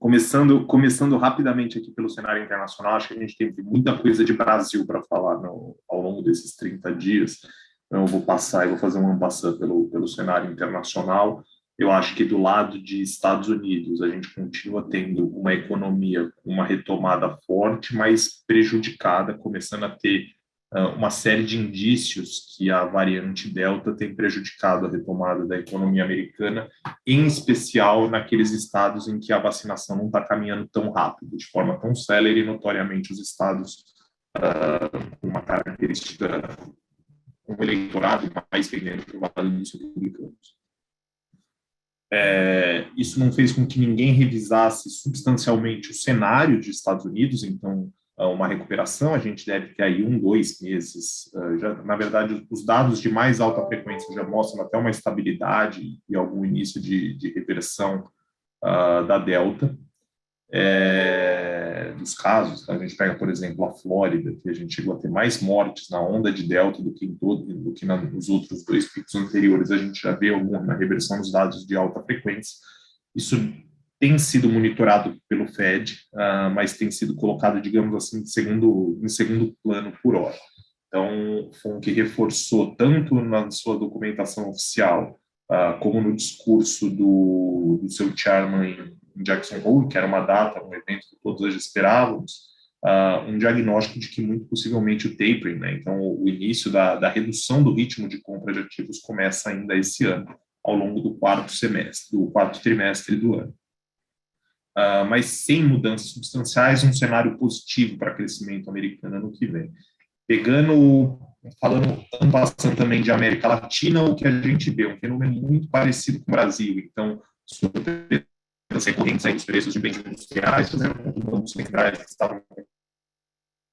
Começando rapidamente aqui pelo cenário internacional, acho que a gente tem muita coisa de Brasil para falar ao longo desses 30 dias. Então, eu vou passar e vou fazer um passando pelo cenário internacional. Eu acho que do lado de Estados Unidos, a gente continua tendo uma economia com uma retomada forte, mas prejudicada, começando a ter uma série de indícios que a variante Delta tem prejudicado a retomada da economia americana, em especial naqueles estados em que a vacinação não está caminhando tão rápido, de forma tão célere, e notoriamente os estados com uma característica, um eleitorado mais pendente para o lado dos republicanos. Isso não fez com que ninguém revisasse substancialmente o cenário dos Estados Unidos, então uma recuperação, a gente deve ter aí 2 meses. Na verdade, os dados de mais alta frequência já mostram até uma estabilidade e algum início de reversão da Delta. Dos casos, a gente pega, por exemplo, a Flórida, que a gente chegou a ter mais mortes na onda de Delta do que nos outros 2 picos anteriores. A gente já vê alguma reversão nos dados de alta frequência. Isso tem sido monitorado pelo Fed, mas tem sido colocado, digamos assim, em segundo plano por hora. Então, foi um que reforçou tanto na sua documentação oficial, como no discurso do seu chairman em Jackson Hole, que era uma data, um evento que todos hoje esperávamos, um diagnóstico de que muito possivelmente o tapering, né, então o início da redução do ritmo de compra de ativos começa ainda esse ano, ao longo do quarto trimestre do ano. Mas sem mudanças substanciais, um cenário positivo para crescimento americano ano que vem. Passando também de América Latina, o que a gente vê, um fenômeno muito parecido com o Brasil. Então, as recorrentes aí dos preços de bens industriais, fazendo com que os bancos centrais que estavam com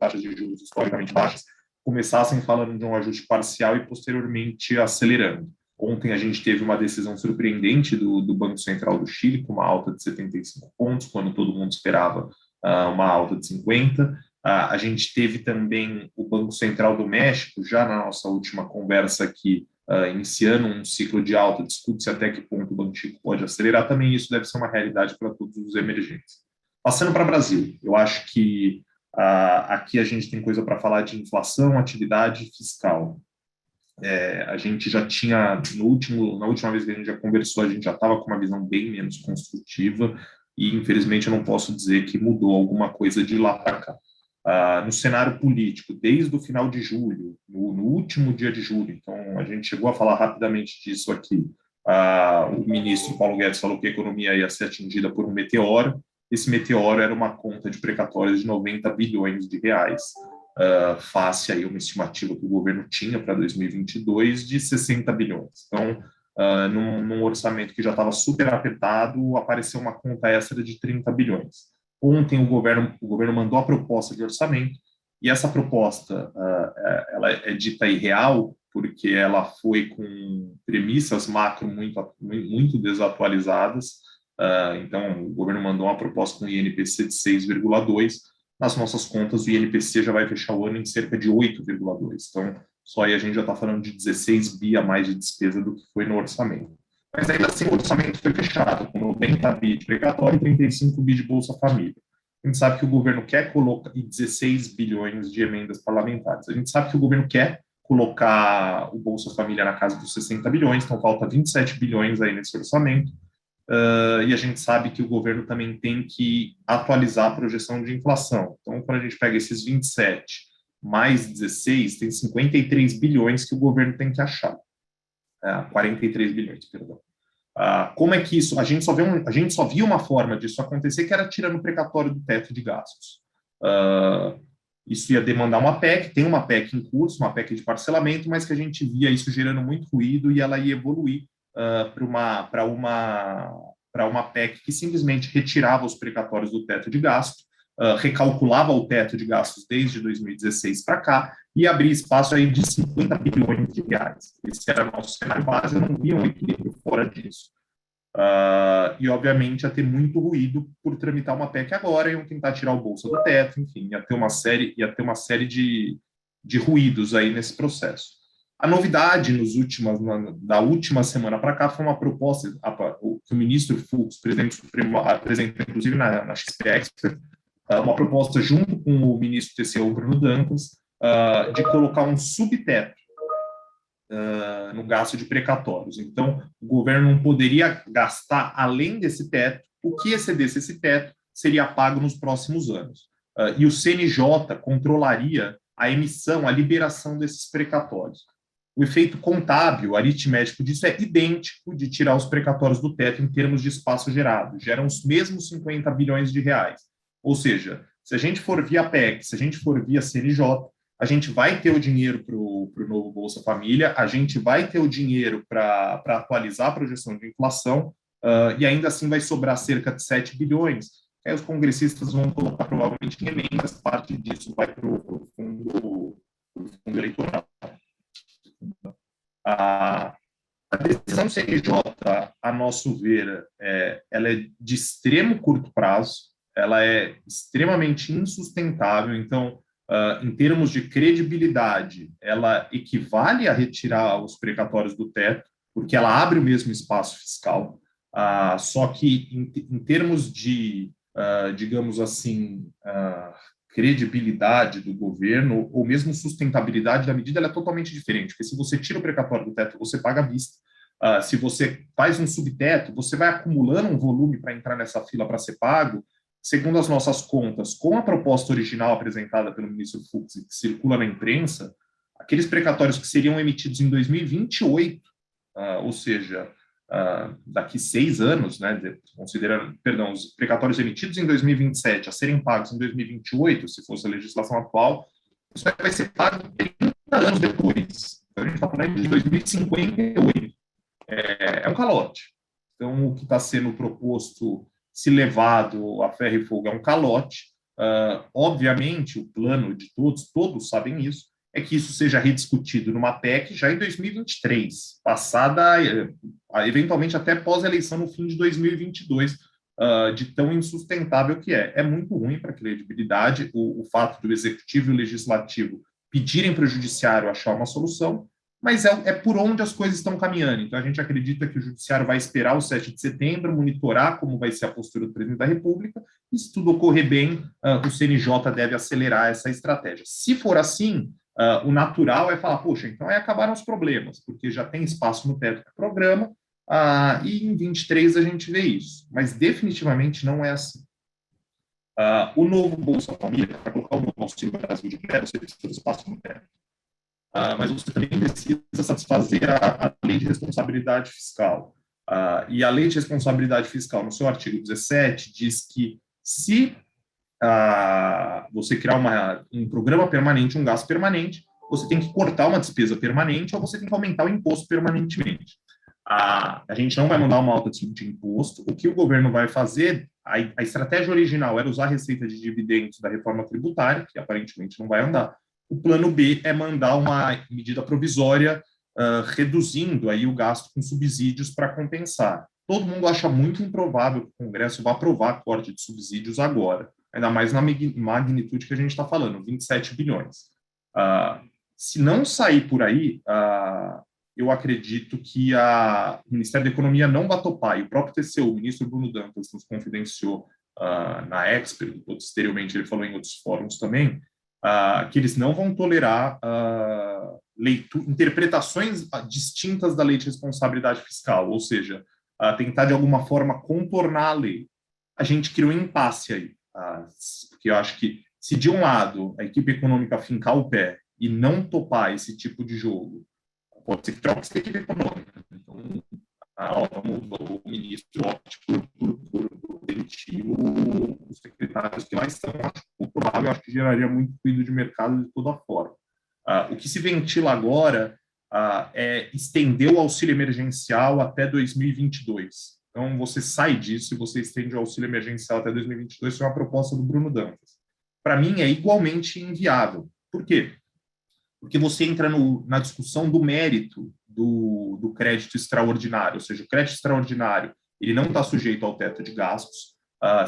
taxas de juros historicamente baixas começassem falando de um ajuste parcial e posteriormente acelerando. Ontem a gente teve uma decisão surpreendente do Banco Central do Chile, com uma alta de 75 pontos, quando todo mundo esperava uma alta de 50. A gente teve também o Banco Central do México, já na nossa última conversa aqui, iniciando um ciclo de alta, discute-se até que ponto o Banco Chico pode acelerar, também isso deve ser uma realidade para todos os emergentes. Passando para o Brasil, eu acho que aqui a gente tem coisa para falar de inflação, atividade fiscal. A gente já tinha, na última vez que a gente já conversou, a gente já estava com uma visão bem menos construtiva e, infelizmente, eu não posso dizer que mudou alguma coisa de lá para cá. No cenário político, desde o final de julho, no último dia de julho, então a gente chegou a falar rapidamente disso aqui, o ministro Paulo Guedes falou que a economia ia ser atingida por um meteoro. Esse meteoro era uma conta de precatórios de 90 bilhões de reais, face aí uma estimativa que o governo tinha para 2022 de 60 bilhões. Então, num orçamento que já estava super apertado, apareceu uma conta extra de 30 bilhões. Ontem o governo mandou a proposta de orçamento, e essa proposta ela é dita irreal, porque ela foi com premissas macro muito desatualizadas. Então, o governo mandou uma proposta com INPC de 6,2. Nas nossas contas, o INPC já vai fechar o ano em cerca de 8,2. Então, só aí a gente já está falando de 16 bi a mais de despesa do que foi no orçamento. Mas ainda assim, o orçamento foi fechado com 90 bi de precatório e 35 bi de Bolsa Família. A gente sabe que o governo quer colocar 16 bilhões de emendas parlamentares. A gente sabe que o governo quer colocar o Bolsa Família na casa dos 60 bilhões, então falta 27 bilhões aí nesse orçamento. E a gente sabe que o governo também tem que atualizar a projeção de inflação. Então, quando a gente pega esses 27 mais 16, tem 53 bilhões que o governo tem que achar. 43 bilhões, perdão. Como é que isso? A gente só viu uma forma disso acontecer, que era tirando o precatório do teto de gastos. Isso ia demandar uma PEC, tem uma PEC em curso, uma PEC de parcelamento, mas que a gente via isso gerando muito ruído e ela ia evoluir para uma PEC que simplesmente retirava os precatórios do teto de gasto, recalculava o teto de gastos desde 2016 para cá e abria espaço aí de 50 bilhões de reais. Esse era o nosso cenário base, eu não via um equilíbrio fora disso. E, obviamente, ia ter muito ruído por tramitar uma PEC agora, iam tentar tirar o bolso do teto, enfim, ia ter uma série de ruídos aí nesse processo. A novidade da última semana para cá foi uma proposta que o ministro Fux, presidente supremo, apresentou, inclusive na XP Expert, uma proposta junto com o ministro TCU, Bruno Dantas, de colocar um subteto no gasto de precatórios. Então, o governo não poderia gastar além desse teto. O que excedesse esse teto seria pago nos próximos anos. E o CNJ controlaria a emissão, a liberação desses precatórios. O efeito contábil, aritmético disso é idêntico de tirar os precatórios do teto em termos de espaço gerado. Geram os mesmos 50 bilhões de reais. Ou seja, se a gente for via PEC, se a gente for via CNJ, a gente vai ter o dinheiro para o novo Bolsa Família, a gente vai ter o dinheiro para atualizar a projeção de inflação, e ainda assim vai sobrar cerca de 7 bilhões. Aí os congressistas vão colocar provavelmente em emendas, parte disso vai para o fundo eleitoral. A decisão CNJ, a nosso ver, ela é de extremo curto prazo, ela é extremamente insustentável, então, em termos de credibilidade, ela equivale a retirar os precatórios do teto, porque ela abre o mesmo espaço fiscal, só que em termos de, digamos assim, credibilidade do governo, ou mesmo sustentabilidade da medida, ela é totalmente diferente, porque se você tira o precatório do teto, você paga à vista. Se você faz um subteto, você vai acumulando um volume para entrar nessa fila para ser pago. Segundo as nossas contas, com a proposta original apresentada pelo ministro Fux, que circula na imprensa, aqueles precatórios que seriam emitidos em 2028, ou seja, daqui 6 anos, né, considerando, perdão, os precatórios emitidos em 2027 a serem pagos em 2028, se fosse a legislação atual, isso vai ser pago 30 anos depois. Então, a gente está falando de 2058. É um calote. Então, o que está sendo proposto, se levado a ferro e fogo, é um calote. Obviamente, o plano de todos sabem isso, é que isso seja rediscutido numa PEC já em 2023, passada, eventualmente até pós-eleição no fim de 2022, de tão insustentável que é. É muito ruim para a credibilidade o fato do Executivo e o Legislativo pedirem para o Judiciário achar uma solução, mas é por onde as coisas estão caminhando. Então, a gente acredita que o Judiciário vai esperar o 7 de setembro, monitorar como vai ser a postura do presidente da República, e se tudo ocorrer bem, o CNJ deve acelerar essa estratégia. Se for assim, o natural é falar, poxa, então acabaram os problemas, porque já tem espaço no teto do programa, e em 23 a gente vê isso. Mas definitivamente não é assim. O novo Bolsa Família, para colocar o novo Auxílio Brasil de crédito, você precisa de espaço no teto. Mas você também precisa satisfazer a lei de responsabilidade fiscal. E a lei de responsabilidade fiscal, no seu artigo 17, diz que se você criar um programa permanente, um gasto permanente, você tem que cortar uma despesa permanente ou você tem que aumentar o imposto permanentemente. A gente não vai mandar uma alta de imposto. O que o governo vai fazer, a estratégia original era usar a receita de dividendos da reforma tributária, que aparentemente não vai andar. O plano B é mandar uma medida provisória reduzindo aí o gasto com subsídios para compensar. Todo mundo acha muito improvável que o Congresso vá aprovar corte de subsídios agora, ainda mais na magnitude que a gente está falando, 27 bilhões. Se não sair por aí, eu acredito que o Ministério da Economia não vai topar, e o próprio TCU, o ministro Bruno Dantas, nos confidenciou na Expert, posteriormente ele falou em outros fóruns também, que eles não vão tolerar interpretações distintas da lei de responsabilidade fiscal, ou seja, tentar de alguma forma contornar a lei. A gente criou um impasse aí, porque eu acho que se de um lado a equipe econômica fincar o pé e não topar esse tipo de jogo, pode ser que troque essa equipe econômica. Então, o ministro opte por demitir os secretários que lá estão. O provável, acho que geraria muito ruído de mercado de toda forma. O que se ventila agora é estender o auxílio emergencial até 2022. Então, você sai disso e você estende o auxílio emergencial até 2022, isso é uma proposta do Bruno Dantas. Para mim, é igualmente inviável. Por quê? Porque você entra na discussão do mérito do crédito extraordinário, ou seja, o crédito extraordinário ele não está sujeito ao teto de gastos.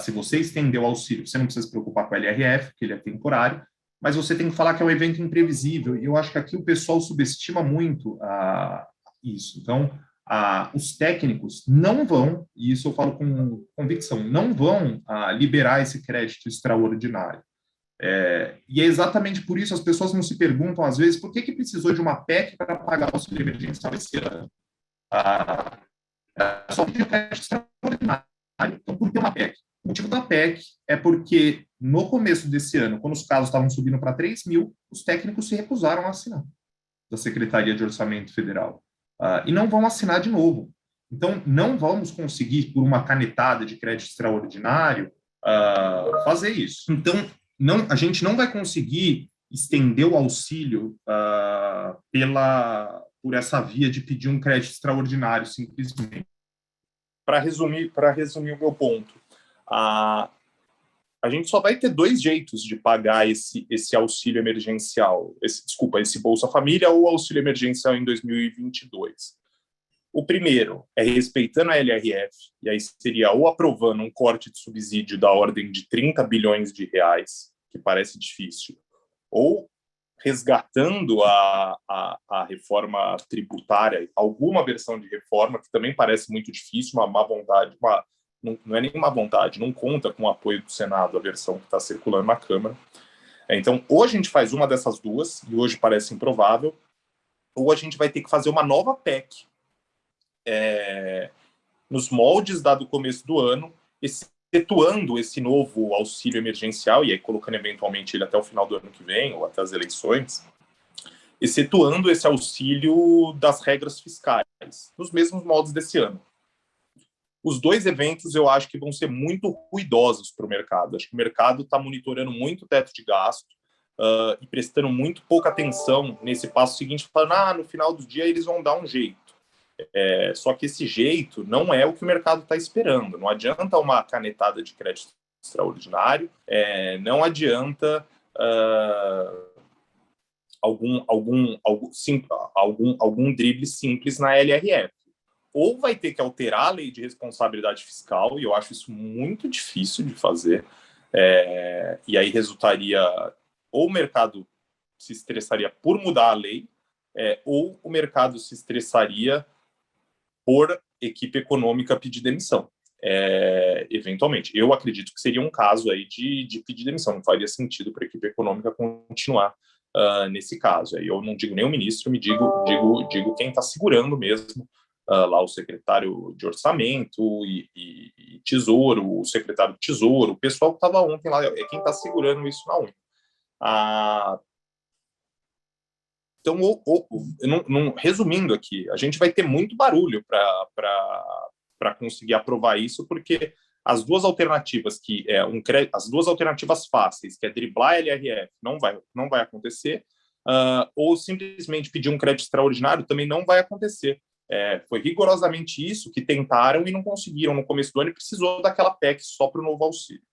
Se você estender o auxílio, você não precisa se preocupar com o LRF, porque ele é temporário, mas você tem que falar que é um evento imprevisível, e eu acho que aqui o pessoal subestima muito isso. Então, os técnicos não vão, e isso eu falo com convicção, não vão liberar esse crédito extraordinário. E é exatamente por isso as pessoas não se perguntam, às vezes, por que precisou de uma PEC para pagar o auxílio emergencial esse ano? Só pedir crédito extraordinário. Então, por que uma PEC? O motivo da PEC é porque, no começo desse ano, quando os casos estavam subindo para 3 mil, os técnicos se recusaram a assinar, da Secretaria de Orçamento Federal. E não vão assinar de novo. Então, não vamos conseguir, por uma canetada de crédito extraordinário, fazer isso. Então, a gente não vai conseguir estender o auxílio por essa via de pedir um crédito extraordinário, simplesmente. Para resumir o meu ponto, a gente só vai ter 2 jeitos de pagar esse auxílio emergencial, esse Bolsa Família ou auxílio emergencial em 2022. O primeiro é respeitando a LRF, e aí seria ou aprovando um corte de subsídio da ordem de 30 bilhões de reais, que parece difícil, ou resgatando a reforma tributária, alguma versão de reforma, que também parece muito difícil, uma má vontade, não é nem má vontade, não conta com o apoio do Senado, a versão que está circulando na Câmara. Então, ou a gente faz uma dessas duas, e hoje parece improvável, ou a gente vai ter que fazer uma nova PEC, nos moldes dado o começo do ano, excetuando esse novo auxílio emergencial, e aí colocando eventualmente ele até o final do ano que vem, ou até as eleições, excetuando esse auxílio das regras fiscais, nos mesmos moldes desse ano. Os 2 eventos eu acho que vão ser muito ruidosos para o mercado. Acho que o mercado está monitorando muito o teto de gasto e prestando muito pouca atenção nesse passo seguinte, falando, no final do dia eles vão dar um jeito. Só que esse jeito não é o que o mercado está esperando. Não adianta uma canetada de crédito extraordinário, não adianta algum drible simples na LRF. Ou vai ter que alterar a lei de responsabilidade fiscal, e eu acho isso muito difícil de fazer, e aí resultaria, ou o mercado se estressaria por mudar a lei, ou o mercado se estressaria por equipe econômica pedir demissão, eventualmente. Eu acredito que seria um caso aí de pedir demissão, não faria sentido para a equipe econômica continuar nesse caso. Aí eu não digo nem o ministro, digo quem está segurando mesmo, lá o secretário de Orçamento e Tesouro, o secretário de Tesouro, o pessoal que estava ontem lá, é quem está segurando isso na unha. Então, resumindo aqui, a gente vai ter muito barulho para conseguir aprovar isso, porque as duas alternativas as duas alternativas fáceis, que é driblar a LRF, não vai acontecer, ou simplesmente pedir um crédito extraordinário também não vai acontecer. Foi rigorosamente isso que tentaram e não conseguiram no começo do ano, e precisou daquela PEC só para o novo auxílio.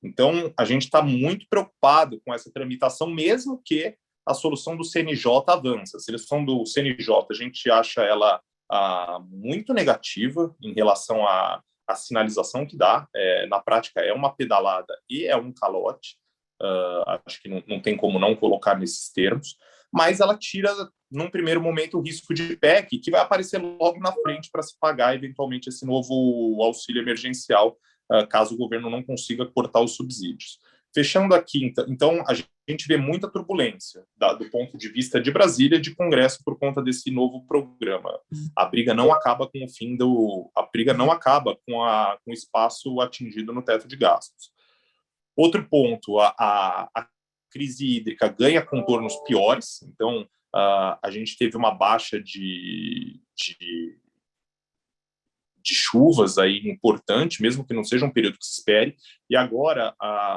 Então, a gente está muito preocupado com essa tramitação, mesmo que a solução do CNJ avança. A solução do CNJ, a gente acha ela muito negativa em relação à sinalização que dá. Na prática, é uma pedalada e é um calote. Acho que não tem como não colocar nesses termos. Mas ela tira, num primeiro momento, o risco de PEC, que vai aparecer logo na frente para se pagar, eventualmente, esse novo auxílio emergencial, caso o governo não consiga cortar os subsídios. Fechando aqui, então, a gente vê muita turbulência do ponto de vista de Brasília, de Congresso, por conta desse novo programa. A briga não acaba com a briga não acaba com o espaço atingido no teto de gastos. Outro ponto, a crise hídrica ganha contornos piores. Então, a gente teve uma baixa de chuvas aí importante, mesmo que não seja um período que se espere, e agora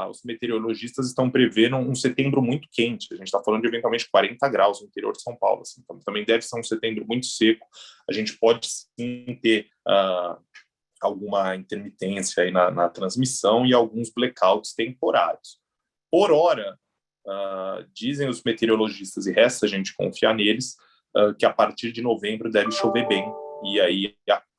os meteorologistas estão prevendo um setembro muito quente. A gente está falando de eventualmente 40 graus no interior de São Paulo, assim. Então também deve ser um setembro muito seco. A gente pode sim ter alguma intermitência aí na transmissão e alguns blackouts temporários. Por hora, dizem os meteorologistas, e resta a gente confiar neles, que a partir de novembro deve chover bem, e aí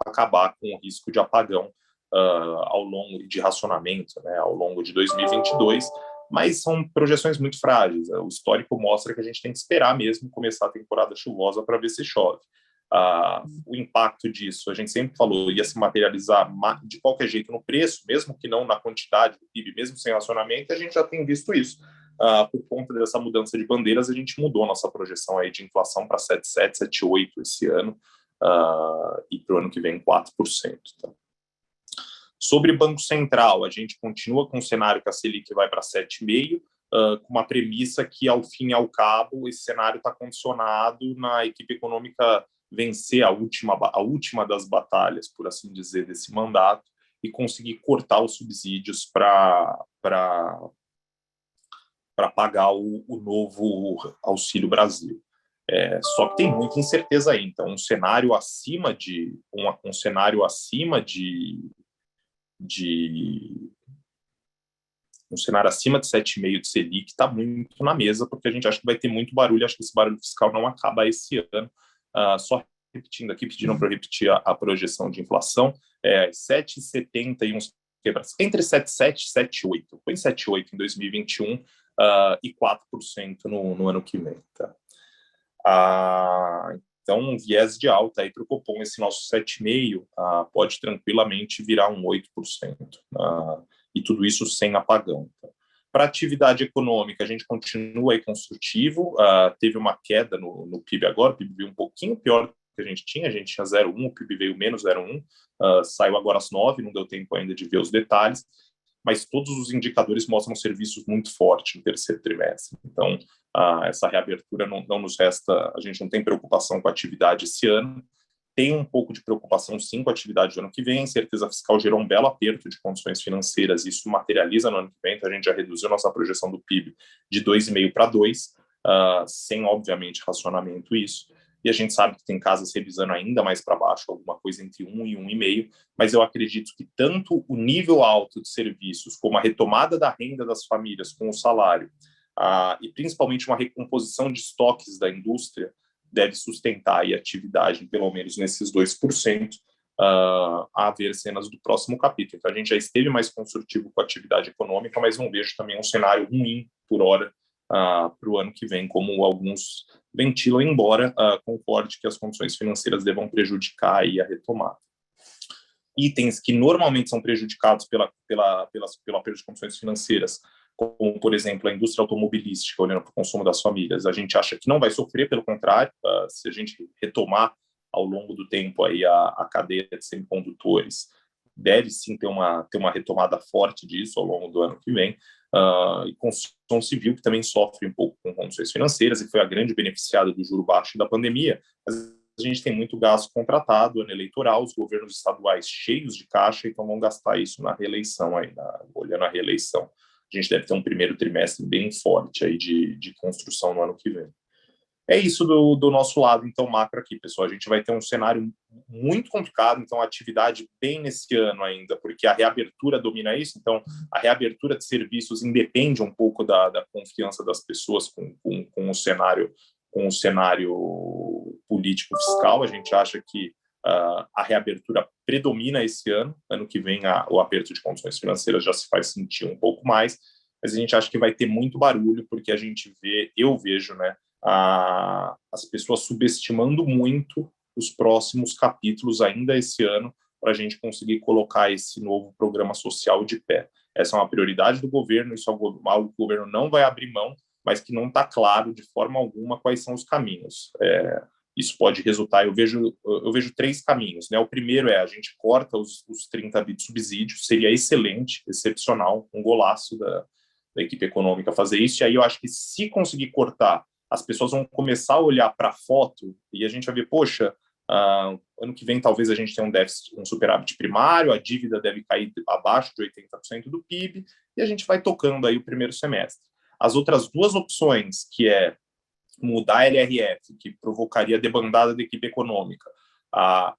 acabar com o risco de apagão ao longo de racionamento, né, ao longo de 2022, mas são projeções muito frágeis. O histórico mostra que a gente tem que esperar mesmo começar a temporada chuvosa para ver se chove. O impacto disso, a gente sempre falou, ia se materializar de qualquer jeito no preço, mesmo que não na quantidade do PIB, mesmo sem racionamento, a gente já tem visto isso. Por conta dessa mudança de bandeiras, a gente mudou nossa projeção aí de inflação para 7,7, 7,8 esse ano, e para o ano que vem 4%. Tá? Sobre Banco Central, a gente continua com o cenário que a Selic vai para 7,5%, com uma premissa que, ao fim e ao cabo, esse cenário está condicionado na equipe econômica vencer a última das batalhas, por assim dizer, desse mandato, e conseguir cortar os subsídios para pagar o novo Auxílio Brasil. Só que tem muita incerteza aí. Então, um cenário acima de 7,5 de Selic está muito na mesa, porque a gente acha que vai ter muito barulho, acho que esse barulho fiscal não acaba esse ano. Só repetindo aqui, pediram para eu repetir a projeção de inflação, 7,70 e uns entre 7,7 e 7,8. Foi em 7,8 em 2021 e 4% no ano que vem. Tá? Então, um viés de alta aí para o Copom, esse nosso 7,5 pode tranquilamente virar um 8%. E tudo isso sem apagão. Tá? Para a atividade econômica, a gente continua aí construtivo, teve uma queda no PIB agora, o PIB veio um pouquinho pior do que a gente tinha 0,1, o PIB veio menos 0,1, saiu agora às 9, não deu tempo ainda de ver os detalhes, mas todos os indicadores mostram serviços muito fortes no terceiro trimestre. Então, essa reabertura não nos resta, a gente não tem preocupação com a atividade esse ano, tem um pouco de preocupação, sim, com a atividade do ano que vem. Certeza fiscal gerou um belo aperto de condições financeiras, isso materializa no ano que vem, então a gente já reduziu nossa projeção do PIB de 2,5 para 2, sem, obviamente, racionamento isso. E a gente sabe que tem casas revisando ainda mais para baixo, alguma coisa entre 1 e 1,5, mas eu acredito que tanto o nível alto de serviços, como a retomada da renda das famílias com o salário, e principalmente uma recomposição de estoques da indústria, deve sustentar a atividade, pelo menos nesses 2%, a ver cenas do próximo capítulo. Então, a gente já esteve mais construtivo com a atividade econômica, mas não vejo também um cenário ruim, por hora, para o ano que vem, como alguns ventilam, embora concorde que as condições financeiras devam prejudicar aí a retomada. Itens que normalmente são prejudicados pelo aperto de condições financeiras, como, por exemplo, a indústria automobilística, olhando para o consumo das famílias, a gente acha que não vai sofrer, pelo contrário, se a gente retomar ao longo do tempo aí a cadeia de semicondutores, deve sim ter uma retomada forte disso ao longo do ano que vem, e construção civil, que também sofre um pouco com condições financeiras e foi a grande beneficiada do juro baixo da pandemia, mas a gente tem muito gasto contratado, ano eleitoral, os governos estaduais cheios de caixa, então vão gastar isso na reeleição, olhando a reeleição. A gente deve ter um primeiro trimestre bem forte aí de construção no ano que vem. É isso do nosso lado, então, macro aqui, pessoal. A gente vai ter um cenário muito complicado, então, a atividade bem nesse ano ainda, porque a reabertura domina isso, então, a reabertura de serviços independe um pouco da confiança das pessoas com o cenário político-fiscal. A gente acha que a reabertura predomina esse ano que vem o aperto de condições financeiras já se faz sentir um pouco mais, mas a gente acha que vai ter muito barulho, porque eu vejo, né, as pessoas subestimando muito os próximos capítulos ainda esse ano para a gente conseguir colocar esse novo programa social de pé. Essa é uma prioridade do governo, isso é algo que o governo não vai abrir mão, mas que não está claro de forma alguma quais são os caminhos. Isso pode resultar, eu vejo 3 caminhos. Né? O primeiro a gente corta os 30 bi de subsídios, seria excelente, excepcional, um golaço da equipe econômica fazer isso, e aí eu acho que se conseguir cortar, as pessoas vão começar a olhar para a foto e a gente vai ver, poxa, ano que vem talvez a gente tenha um superávit primário, a dívida deve cair abaixo de 80% do PIB, e a gente vai tocando aí o primeiro semestre. As outras 2 opções, que é mudar a LRF, que provocaria debandada da equipe econômica,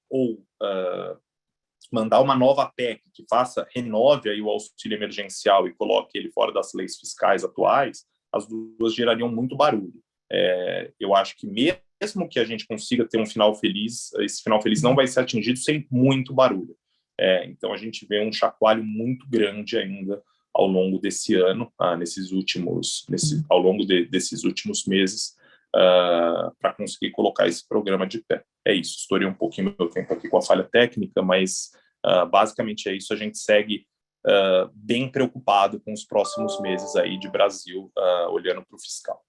ou mandar uma nova PEC que renove aí o auxílio emergencial e coloque ele fora das leis fiscais atuais, as 2 gerariam muito barulho. Eu acho que mesmo que a gente consiga ter um final feliz, esse final feliz não vai ser atingido sem muito barulho. Então a gente vê um chacoalho muito grande ainda ao longo desse ano, ao longo desses últimos meses, para conseguir colocar esse programa de pé. é isso. Estourei um pouquinho meu tempo aqui com a falha técnica, mas basicamente é isso. A gente segue bem preocupado com os próximos meses aí de Brasil, olhando para o fiscal.